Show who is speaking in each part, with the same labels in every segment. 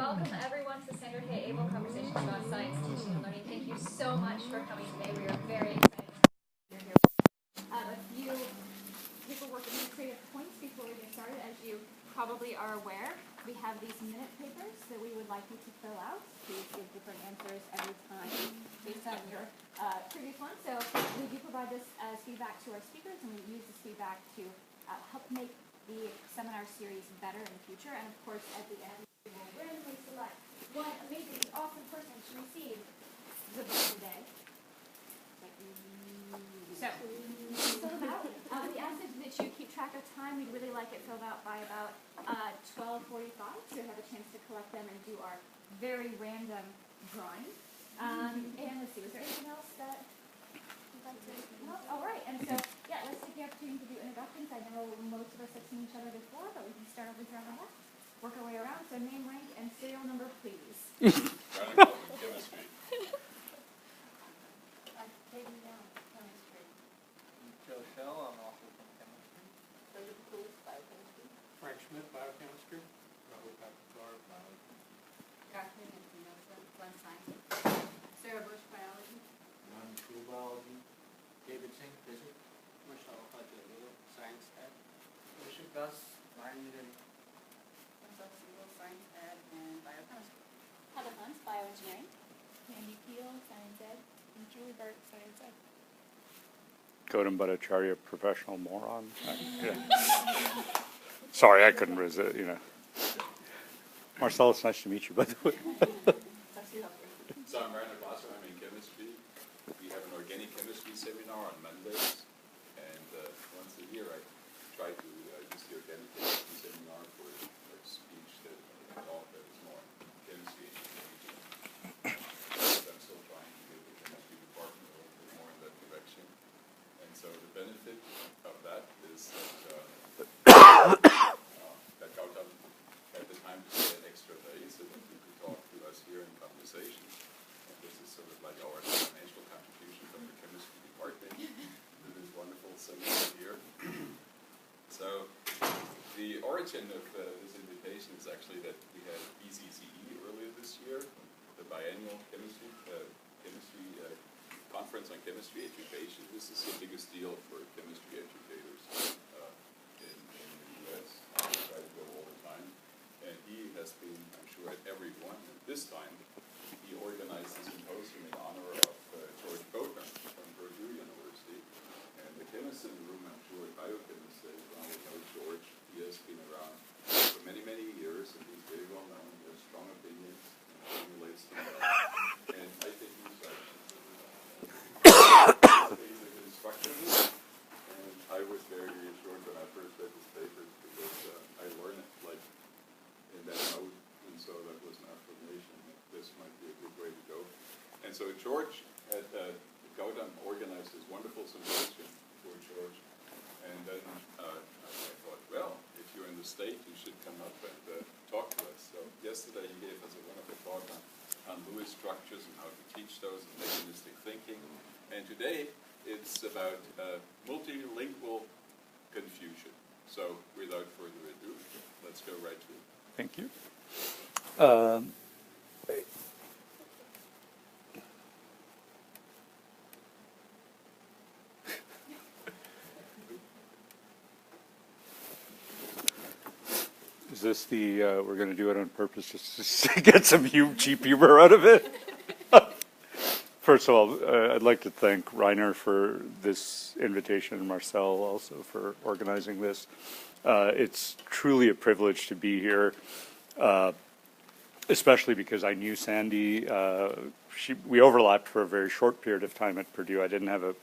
Speaker 1: welcome everyone to Standard Hey Able Conversations about Science, Teaching, and Learning. Thank you so much for coming today. We are very excited you're here. A few paperwork administrative points before we get started. As you probably are aware, we have these minute papers that we would like you to fill out. Please give different answers every time based on your previous one. So we do provide this as feedback to our speakers, and we use this feedback to help make the seminar series better in the future. And of course, at the end, we will randomly select one amazing, awesome person to receive the book today. So, fill them out. We ask that you keep track of time. We'd really like it filled out by about 12:45, so we have a chance to collect them and do our very random drawing. And let's see, was there anything else that you'd like to know? All right, and so, yeah, let's take the opportunity to do introductions. I know most of us have seen each other before, but we can start over here on the left, work our way around. So name, rank, and serial number, please.
Speaker 2: Chemistry.
Speaker 1: I'm taking down chemistry.
Speaker 3: Joe Shell, I'm also from chemistry.
Speaker 1: Biochemistry.
Speaker 3: Frank Schmidt, biochemistry. Rahul Kapoor, biology.
Speaker 1: Garfield and Nelson, Glenn Science. Sarah Bush, biology.
Speaker 4: Ron True Biology. David Singh, physics.
Speaker 3: Michelle Bhattacharyya, science ed.
Speaker 4: Bishop Gus, bioengineering.
Speaker 1: Myself, Civil Science Ed and Biochemistry.
Speaker 5: Heather Hunt, bioengineering.
Speaker 6: Andy Peel, science ed. And Julie Bart, science ed.
Speaker 7: Gautam Bhattacharyya, professional moron. Sorry, I couldn't resist, Marcel, it's nice to meet you, by the way.
Speaker 2: So I'm Rainer Glasser, I'm in chemistry. We have an organic chemistry seminar on Mondays, and once a year I try to use the organic chemistry seminar for a speech that I talk that is more chemistry education. I'm still trying to get the chemistry department a little bit more in that direction. And so the benefit of that is that Gautam had the time to stay an extra day so that he could talk to us here in conversation. And this is sort of like our financial contribution from the chemistry department to this wonderful seminar here. So the origin of this invitation is actually that we had BCCE earlier this year, the biennial chemistry conference on chemistry education. This is the biggest deal for chemistry educators in the U.S. I try to go all the time. And he has been, I'm sure, at every one. And this time, he organized a symposium in honor of George Gautam from Purdue University. And the chemists in the room, I'm sure, biochemists, they probably know George. He has been around for many, many years, and he's very well known. He has strong opinions and formulates them well. And I think he's he's a good instructor. And I was very reassured when I first read his papers because I learned it like in that mode, and so that was an affirmation that this might be a good way to go. And so George at Gautam organized this wonderful symposium for George, and then I thought, well, if you're in the state, you should come up and talk to us. So yesterday he gave us a wonderful talk on Lewis structures and how to teach those and mechanistic thinking. And today it's about multilingual confusion. So without further ado, let's go right to it.
Speaker 7: Thank you. Is this the, we're going to do it on purpose just to get some cheap humor out of it? First of all, I'd like to thank Rainer for this invitation and Marcel also for organizing this. It's truly a privilege to be here, especially because I knew Sandy. We overlapped for a very short period of time at Purdue. I didn't have the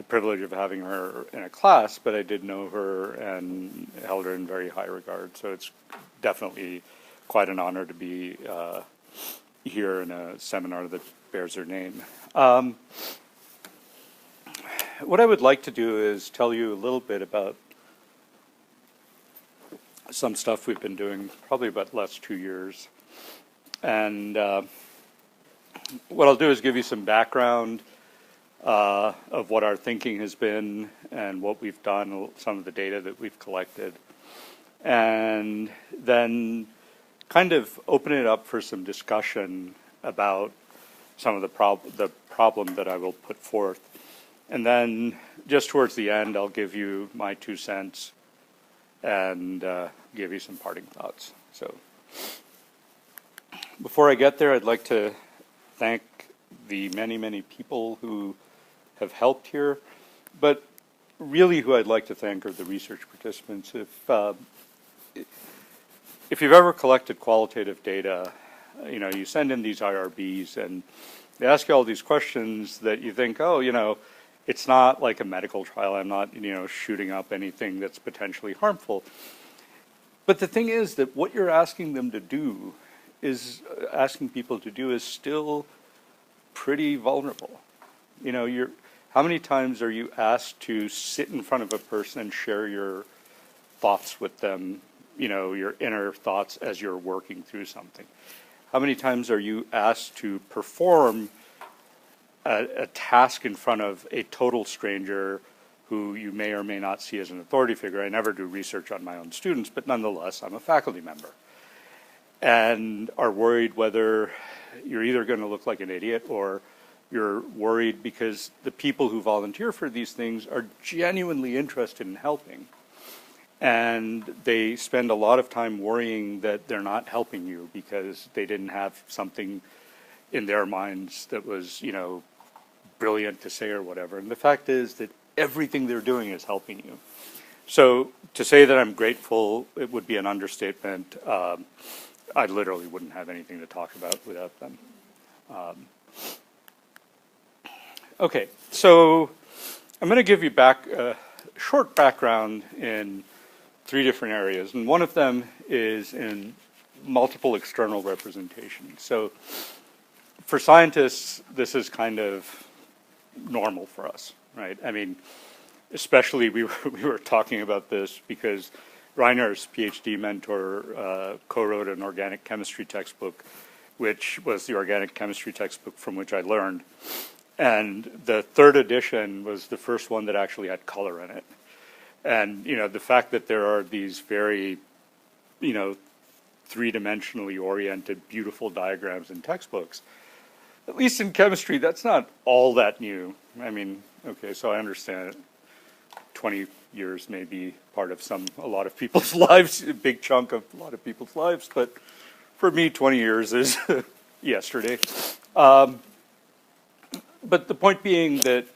Speaker 7: privilege of having her in a class, but I did know her and held her in very high regard. So it's definitely quite an honor to be here in a seminar that bears her name. What I would like to do is tell you a little bit about some stuff we've been doing probably about the last 2 years. And what I'll do is give you some background of what our thinking has been and what we've done, some of the data that we've collected. And then kind of open it up for some discussion about some of the problem that I will put forth. And then just towards the end, I'll give you my 2 cents and give you some parting thoughts. So before I get there, I'd like to thank the many, many people who have helped here, but really who I'd like to thank are the research participants. If you've ever collected qualitative data, you send in these IRBs and they ask you all these questions that you think, oh, it's not like a medical trial. I'm not, shooting up anything that's potentially harmful. But the thing is that what you're asking them to do asking people to do is still pretty vulnerable. How many times are you asked to sit in front of a person and share your thoughts with them, your inner thoughts as you're working through something? How many times are you asked to perform a task in front of a total stranger who you may or may not see as an authority figure? I never do research on my own students, but nonetheless, I'm a faculty member. And are worried whether you're either going to look like an idiot or you're worried because the people who volunteer for these things are genuinely interested in helping. And they spend a lot of time worrying that they're not helping you because they didn't have something in their minds that was, brilliant to say or whatever. And the fact is that everything they're doing is helping you. So to say that I'm grateful, it would be an understatement. I literally wouldn't have anything to talk about without them. Okay, so I'm going to give you a short background in 3 different areas, and one of them is in multiple external representation. So for scientists, this is kind of normal for us, right? I mean, especially we were talking about this because Reiner's PhD mentor co-wrote an organic chemistry textbook, which was the organic chemistry textbook from which I learned. And the 3rd edition was the first one that actually had color in it. And, the fact that there are these very, 3-dimensionally oriented, beautiful diagrams in textbooks, at least in chemistry, that's not all that new. I mean, okay, so I understand it. 20 years may be part of a lot of people's lives, a big chunk of a lot of people's lives, but for me, 20 years is yesterday. But the point being that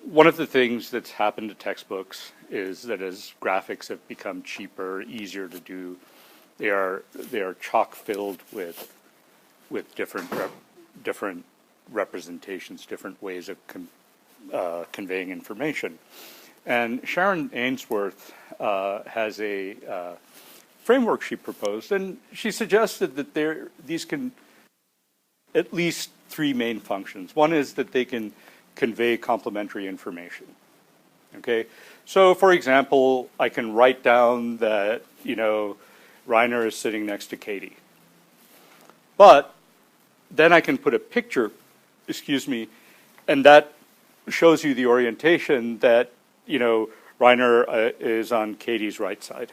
Speaker 7: one of the things that's happened to textbooks is that as graphics have become cheaper, easier to do, they are chock filled with different representations, different ways of conveying information. And Sharon Ainsworth has a framework she proposed, and she suggested that these can at least 3 main functions. One is that they can convey complementary information. Okay, so for example, I can write down that Reiner is sitting next to Katie, but then I can put a picture, and that shows you the orientation that Reiner is on Katie's right side.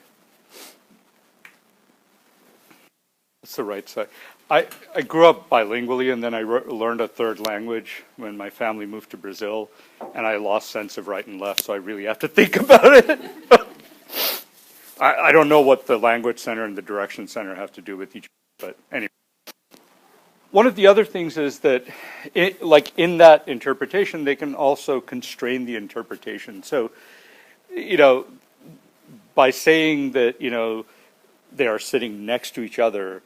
Speaker 7: It's the right side. I grew up bilingually, and then I learned a 3rd language when my family moved to Brazil, and I lost sense of right and left, so I really have to think about it. I don't know what the language center and the direction center have to do with each other, but anyway. One of the other things is that, in that interpretation, they can also constrain the interpretation. So, by saying that, they are sitting next to each other,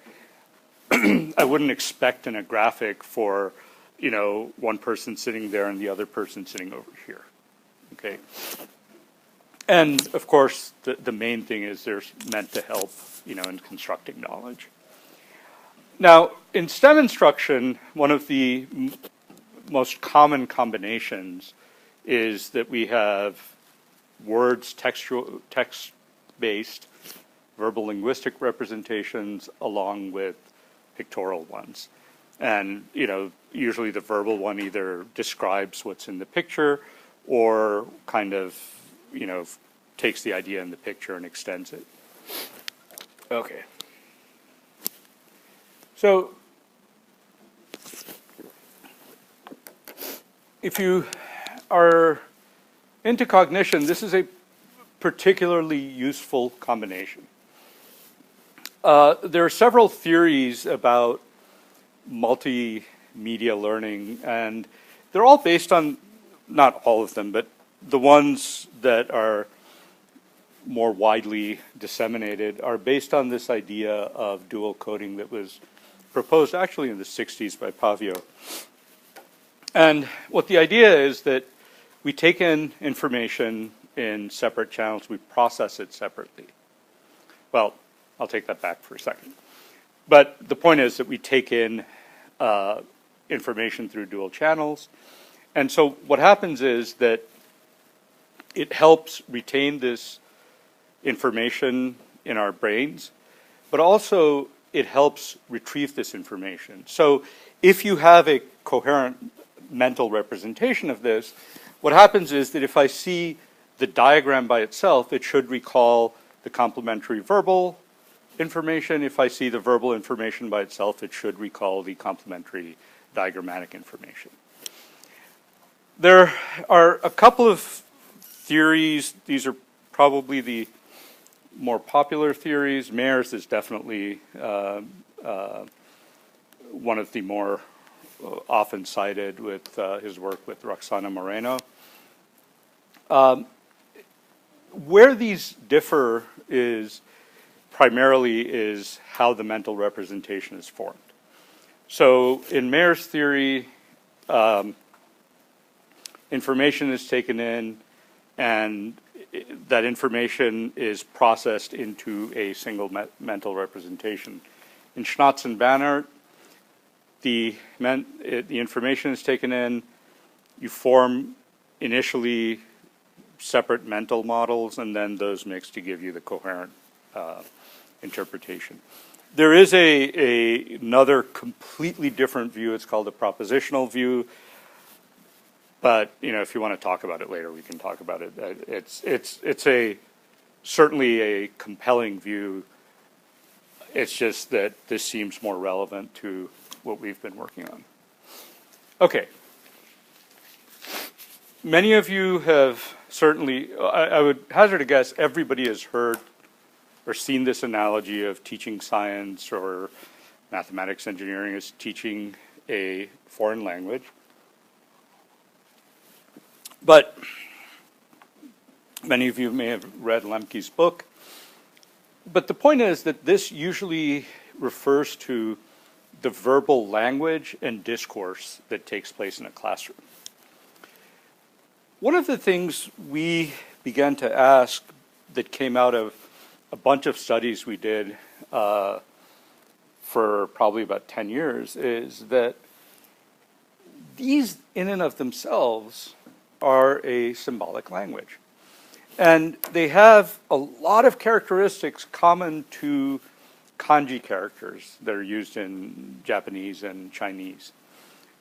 Speaker 7: I wouldn't expect in a graphic for, one person sitting there and the other person sitting over here. Okay. And of course, the main thing is they're meant to help, in constructing knowledge. Now, in STEM instruction, one of the most common combinations is that we have words, text-based, verbal linguistic representations along with pictorial ones. And, usually the verbal one either describes what's in the picture or kind of, takes the idea in the picture and extends it. Okay. So if you are into cognition, this is a particularly useful combination. There are several theories about multimedia learning, and they're all based on, not all of them, but the ones that are more widely disseminated are based on this idea of dual coding that was proposed actually in the 60s by Pavio. And what the idea is that we take in information in separate channels, we process it separately. Well, I'll take that back for a second. But the point is that we take in information through dual channels. And so what happens is that it helps retain this information in our brains, but also it helps retrieve this information. So if you have a coherent mental representation of this, what happens is that if I see the diagram by itself, it should recall the complementary verbal information. If I see the verbal information by itself, it should recall the complementary diagrammatic information. There are a couple of theories. These are probably the more popular theories. Mayer's is definitely one of the more often cited with his work with Roxana Moreno. Where these differ is primarily is how the mental representation is formed. So in Mayer's theory, information is taken in, and that information is processed into a single mental representation. In Schnatz and Bannert, the information is taken in, you form initially separate mental models, and then those mix to give you the coherent interpretation. There is another completely different view. It's called the propositional view. But if you want to talk about it later, we can talk about it. It's certainly a compelling view. It's just that this seems more relevant to what we've been working on. Okay. Many of you have certainly, I would hazard a guess, everybody has heard or seen this analogy of teaching science or mathematics engineering as teaching a foreign language. But many of you may have read Lemke's book. But the point is that this usually refers to the verbal language and discourse that takes place in a classroom. One of the things we began to ask that came out of a bunch of studies we did for probably about 10 years is that these in and of themselves are a symbolic language. And they have a lot of characteristics common to kanji characters that are used in Japanese and Chinese.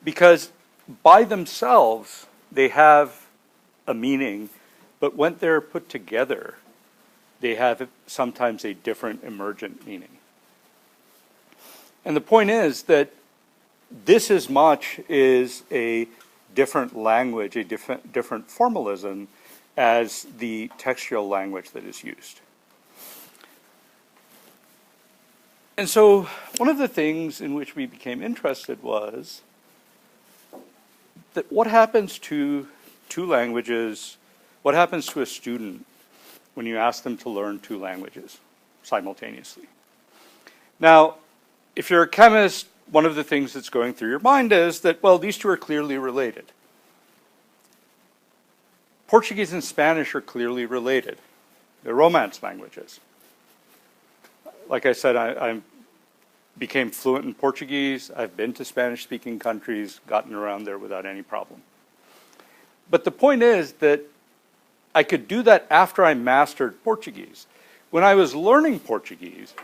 Speaker 7: Because by themselves, they have a meaning, but when they're put together, they have sometimes a different emergent meaning. And the point is that this as much is a different language, a different formalism as the textual language that is used. And so one of the things in which we became interested was that what happens to two languages, what happens to a student when you ask them to learn two languages simultaneously? Now, if you're a chemist, one of the things that's going through your mind is that, well, these two are clearly related. Portuguese and Spanish are clearly related. They're Romance languages. Like I said, I became fluent in Portuguese. I've been to Spanish-speaking countries, gotten around there without any problem. But the point is that I could do that after I mastered Portuguese. When I was learning Portuguese,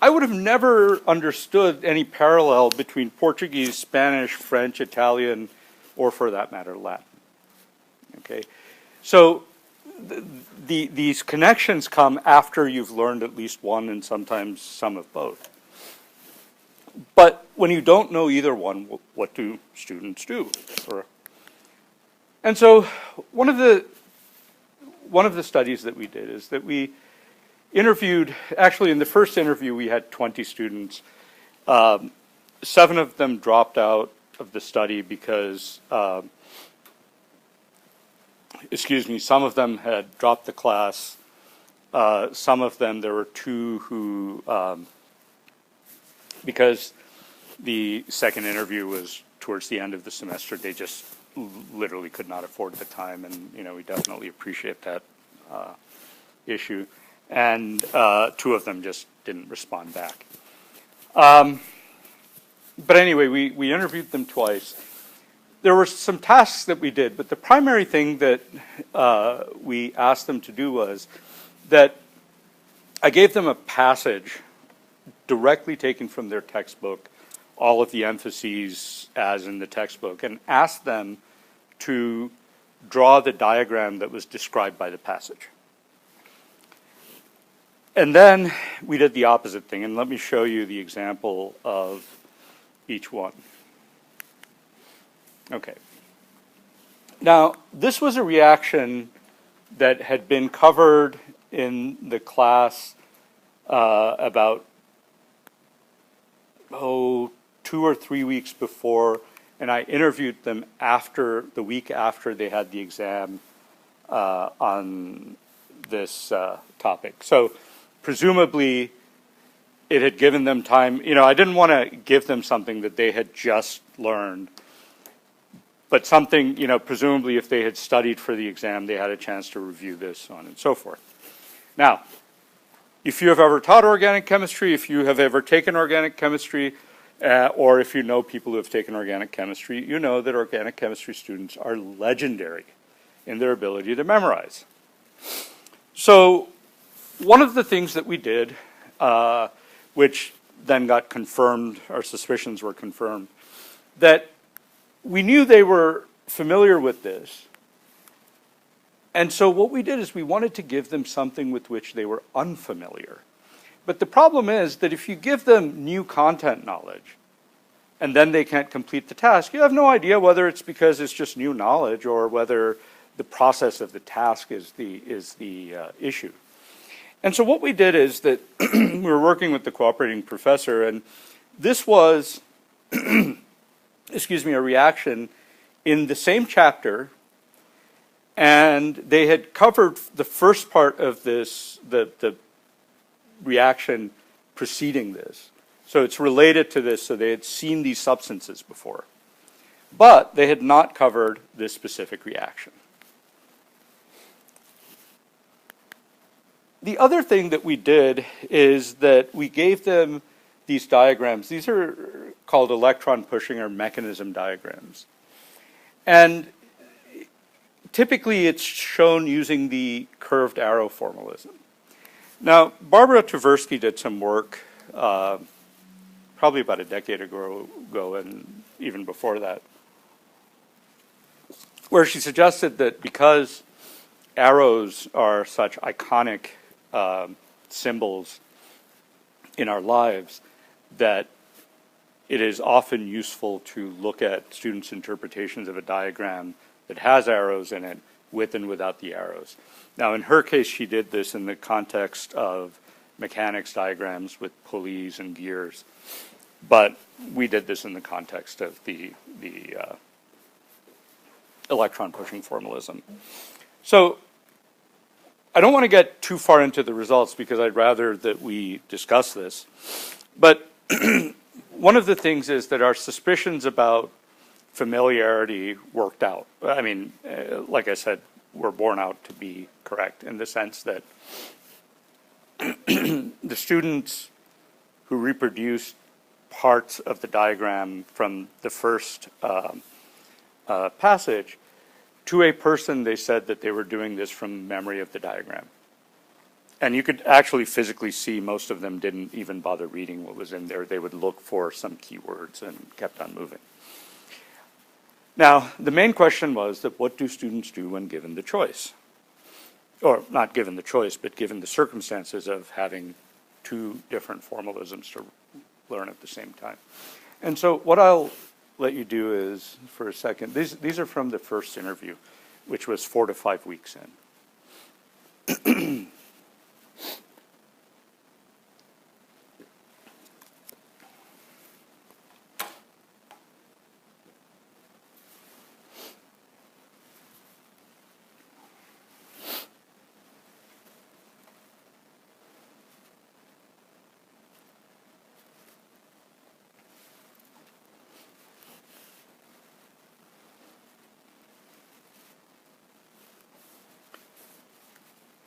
Speaker 7: I would have never understood any parallel between Portuguese, Spanish, French, Italian, or for that matter, Latin. Okay? So these connections come after you've learned at least one and sometimes some of both. But when you don't know either one, what do students do? And so one of the studies that we did is that we interviewed, actually in the first interview we had 20 students. 7 of them dropped out of the study because, some of them had dropped the class. Some of them, there were 2 who, because the second interview was towards the end of the semester, they just literally could not afford the time, and we definitely appreciate that issue. And 2 of them just didn't respond back. But anyway, we interviewed them twice. There were some tasks that we did, but the primary thing that we asked them to do was that I gave them a passage directly taken from their textbook, all of the emphases as in the textbook, and asked them to draw the diagram that was described by the passage. And then we did the opposite thing, and let me show you the example of each one. Okay. Now, this was a reaction that had been covered in the class about 2 or 3 weeks before, and I interviewed them the week after they had the exam on this topic. So presumably it had given them time. I didn't want to give them something that they had just learned, but something, presumably if they had studied for the exam, they had a chance to review this, so on and so forth. Now, if you have ever taught organic chemistry, if you have ever taken organic chemistry, or if you know people who have taken organic chemistry, you know that organic chemistry students are legendary in their ability to memorize. So one of the things that we did, which then got confirmed, our suspicions were confirmed, that we knew they were familiar with this. And so what we did is we wanted to give them something with which they were unfamiliar. But the problem is that if you give them new content knowledge and then they can't complete the task, you have no idea whether it's because it's just new knowledge or whether the process of the task is the issue. And so what we did is that we were working with the cooperating professor, and this was, a reaction in the same chapter, and they had covered the first part of this, the reaction preceding this. So it's related to this, so they had seen these substances before. But they had not covered this specific reaction. The other thing that we did is that we gave them these diagrams. These are called electron pushing or mechanism diagrams. And typically it's shown using the curved arrow formalism. Now, Barbara Tversky did some work probably about a decade ago and even before that, where she suggested that because arrows are such iconic symbols in our lives, that it is often useful to look at students' interpretations of a diagram that has arrows in it, with and without the arrows. Now, in her case, she did this in the context of mechanics diagrams with pulleys and gears, but we did this in the context of the electron pushing formalism. So I don't want to get too far into the results because I'd rather that we discuss this, but one of the things is that our suspicions about familiarity worked out. I mean, like I said, were borne out to be correct in the sense that the students who reproduced parts of the diagram from the first passage, to a person, they said that they were doing this from memory of the diagram. And you could actually physically see most of them didn't even bother reading what was in there. They would look for some keywords and kept on moving. Now, the main question was that what do students do when given the choice? Or not given the choice, but given the circumstances of having 2 different formalisms to learn at the same time. And so what I'll let you do is, for a second, these are from the first interview, which was 4 to 5 weeks in.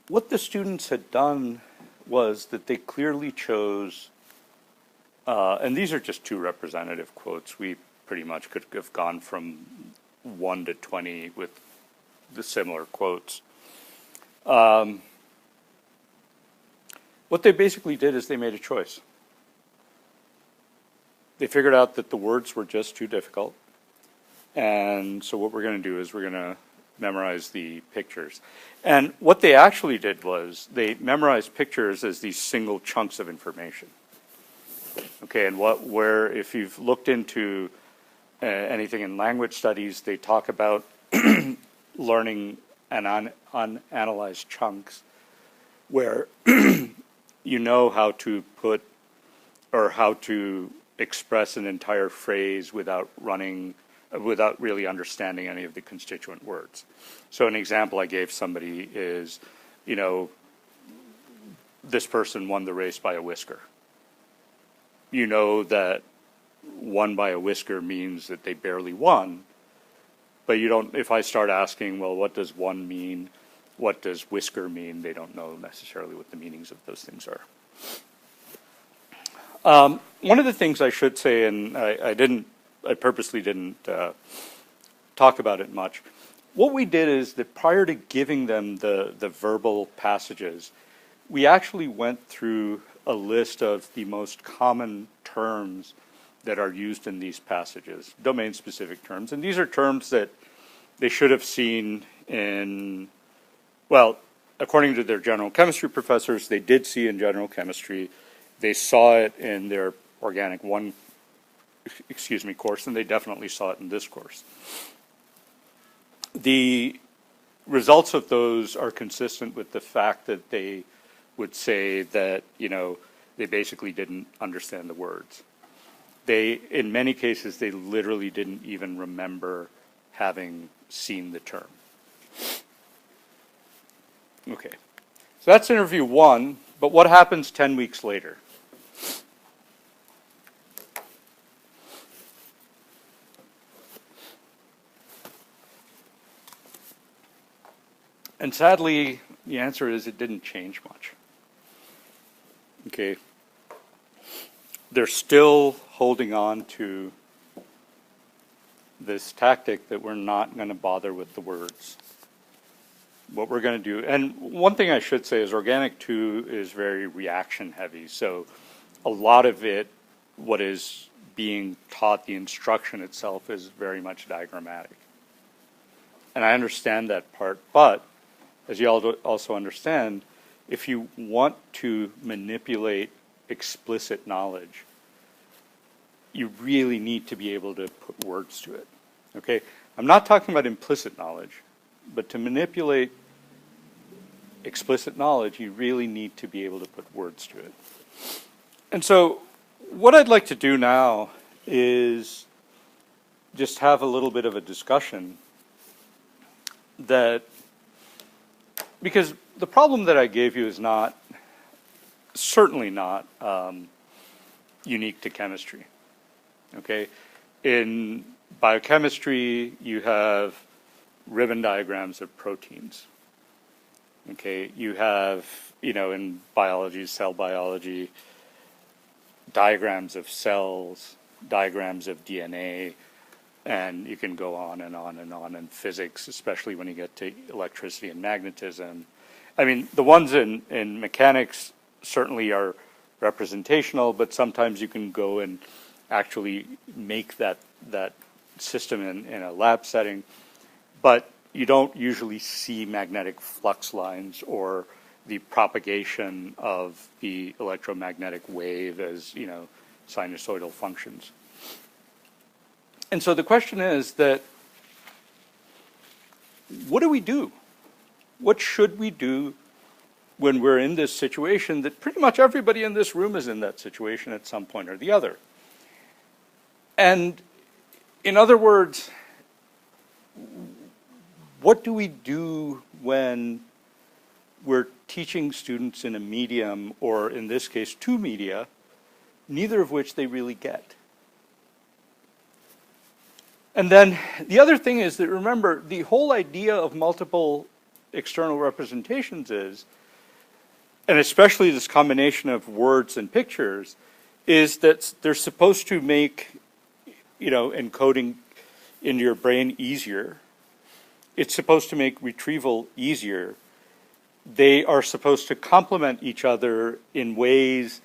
Speaker 7: What the students had done was that they clearly chose, and these are just 2 representative quotes. We pretty much could have gone from 1 to 20 with the similar quotes. What they basically did is they made a choice. They figured out that the words were just too difficult. And so what we're going to do is we're going to memorize the pictures. And what they actually did was they memorized pictures as these single chunks of information. Okay, and where if you've looked into anything in language studies, they talk about learning unanalyzed chunks where you know how to put or how to express an entire phrase without really understanding any of the constituent words. So an example I gave somebody is, you know, this person won the race by a whisker. You know that won by a whisker means that they barely won, but you don't, if I start asking, well, what does won mean? What does whisker mean? They don't know necessarily what the meanings of those things are. One of the things I should say, and I purposely didn't talk about it much. What we did is that prior to giving them the verbal passages, we actually went through a list of the most common terms that are used in these passages, domain-specific terms. And these are terms that they should have seen in, well, according to their general chemistry professors, they did see in general chemistry. They saw it in their organic course, and they definitely saw it in this course. The results of those are consistent with the fact that they would say that, you know, they basically didn't understand the words. In many cases, they literally didn't even remember having seen the term. Okay, so that's interview 1, but what happens 10 weeks later? And sadly, the answer is it didn't change much. Okay. They're still holding on to this tactic that we're not going to bother with the words. What we're going to do, and one thing I should say is Organic 2 is very reaction heavy. So a lot of it, what is being taught, the instruction itself is very much diagrammatic. And I understand that part, but as you all also understand, if you want to manipulate explicit knowledge, you really need to be able to put words to it. Okay? I'm not talking about implicit knowledge, but to manipulate explicit knowledge, you really need to be able to put words to it. And so what I'd like to do now is just have a little bit of a discussion that, because the problem that I gave you is certainly not unique to chemistry. Okay, in biochemistry, you have ribbon diagrams of proteins. Okay, you have, you know, in biology, cell biology, diagrams of cells, diagrams of DNA, and you can go on and on and on in physics, especially when you get to electricity and magnetism. I mean, the ones in mechanics certainly are representational, but sometimes you can go and actually make that system in a lab setting. But you don't usually see magnetic flux lines or the propagation of the electromagnetic wave as, you know, sinusoidal functions. And so the question is that, what do we do? What should we do when we're in this situation that pretty much everybody in this room is in that situation at some point or the other? And in other words, what do we do when we're teaching students in a medium, or in this case, two media, neither of which they really get? And then the other thing is that, remember, the whole idea of multiple external representations is, and especially this combination of words and pictures, is that they're supposed to make, encoding in your brain easier. It's supposed to make retrieval easier. They are supposed to complement each other in ways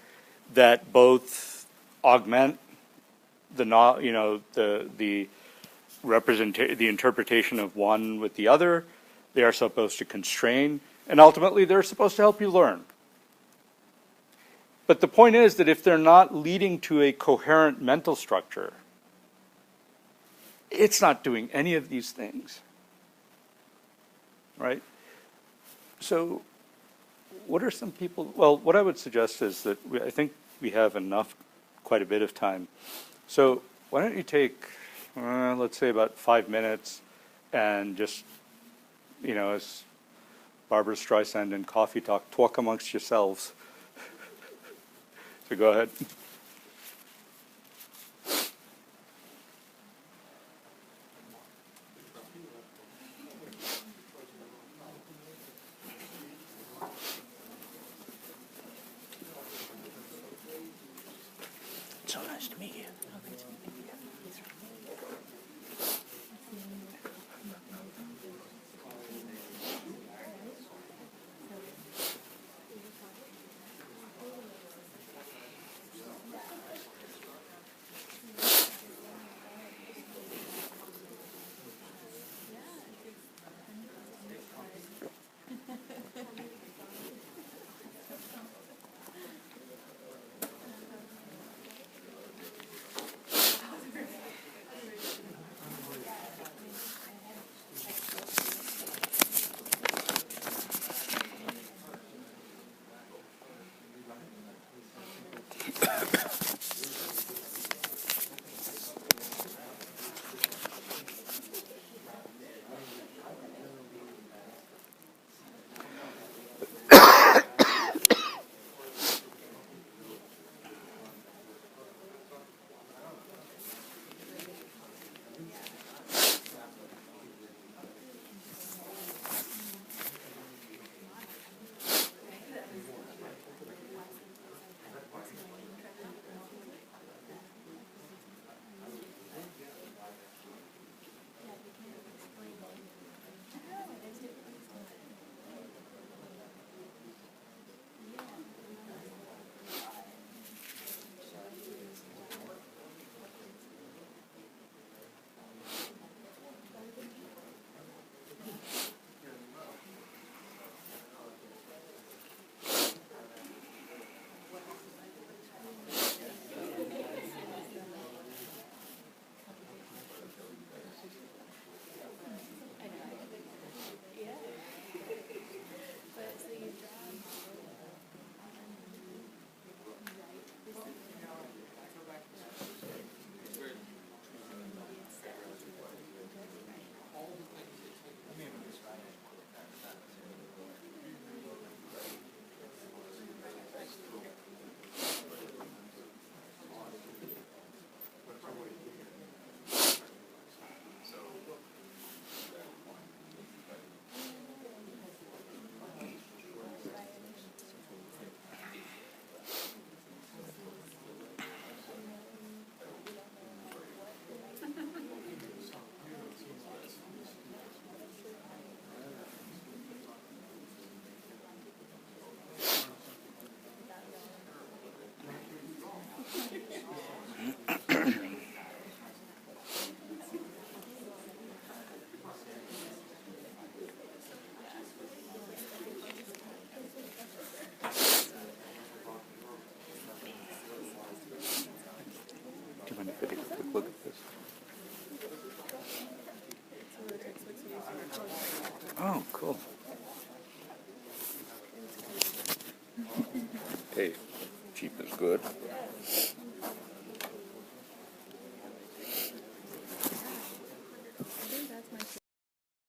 Speaker 7: that both augment the interpretation of one with the other. They are supposed to constrain, and ultimately they're supposed to help you learn. But the point is that if they're not leading to a coherent mental structure, it's not doing any of these things, right? So what are some people, well, what I would suggest is that I think we have quite a bit of time. So why don't you take, let's say about 5 minutes, and just, as Barbara Streisand in Coffee talk amongst yourselves. So go ahead.
Speaker 8: So nice to meet you.
Speaker 7: mind if I take a quick look at this? Oh, cool. Hey, cheap is good.